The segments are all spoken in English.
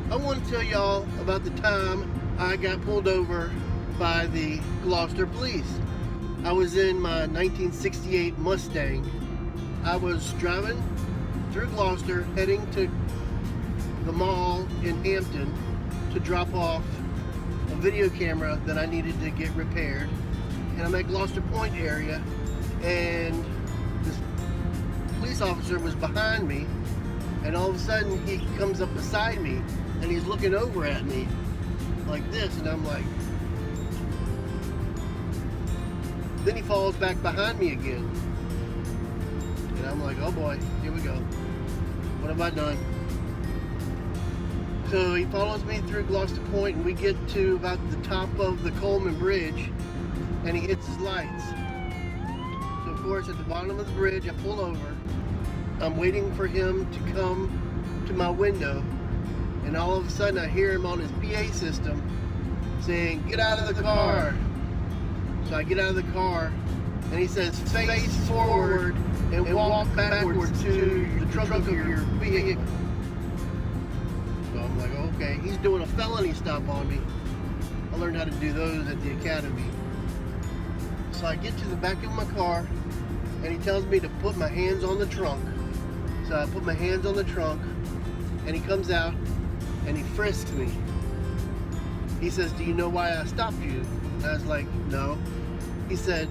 I want to tell y'all about the time I got pulled over by the Gloucester police. I was in my 1968 Mustang. I was driving through Gloucester, heading to the mall in Hampton to drop off a video camera that I needed to get repaired. And I'm at Gloucester Point area, and this police officer was behind me, and all of a sudden he comes up beside me and he's looking over at me like this, and I'm like, then he falls back behind me again, and I'm like, oh boy, here we go, what have I done? So he follows me through Gloucester Point, and we get to about the top of the Coleman Bridge, and he hits his lights. So of course at the bottom of the bridge I pull over. I'm waiting for him to come to my window, and all of a sudden I hear him on his PA system saying, "Get out of the car." So I get out of the car, and he says, "Face forward and walk backwards to the trunk of your vehicle." So I'm like, okay, he's doing a felony stop on me. I learned how to do those at the academy. So I get to the back of my car, and he tells me to put my hands on the trunk. So I put my hands on the trunk, and he comes out and he frisks me. He says, "Do you know why I stopped you?" And I was like, "No." He said,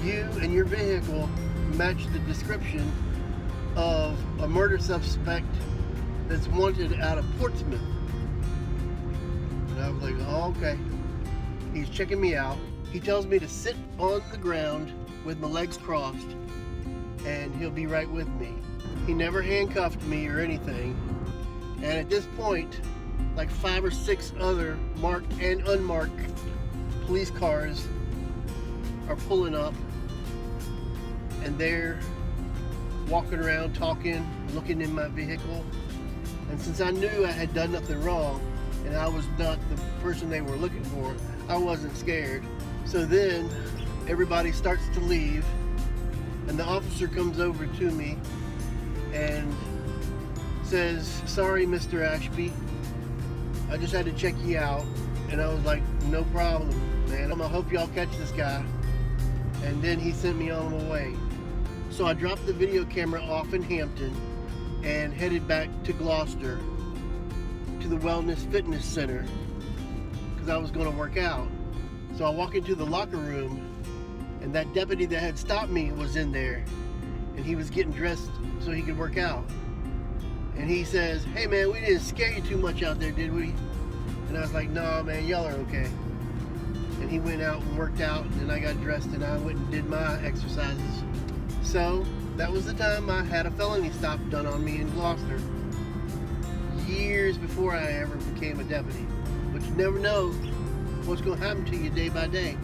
"You and your vehicle match the description of a murder suspect that's wanted out of Portsmouth." And I was like, "Oh, okay." He's checking me out. He tells me to sit on the ground with my legs crossed, and he'll be right with me. He never handcuffed me or anything. And at this point, like 5 or 6 other marked and unmarked police cars are pulling up, and they're walking around talking, looking in my vehicle. And since I knew I had done nothing wrong and I was not the person they were looking for, I wasn't scared. So then everybody starts to leave, and the officer comes over to me and says, "Sorry, Mr. Ashby, I just had to check you out." And I was like, "No problem, man. I hope y'all catch this guy." And then he sent me on my way. So I dropped the video camera off in Hampton and headed back to Gloucester to the Wellness Fitness Center because I was going to work out. So I walk into the locker room, and that deputy that had stopped me was in there, and he was getting dressed so he could work out. And he says, "Hey man, we didn't scare you too much out there, did we?" And I was like, "No man, y'all are okay." And he went out and worked out, and then I got dressed and I went and did my exercises. So that was the time I had a felony stop done on me in Gloucester, years before I ever became a deputy. But you never know what's going to happen to you day by day.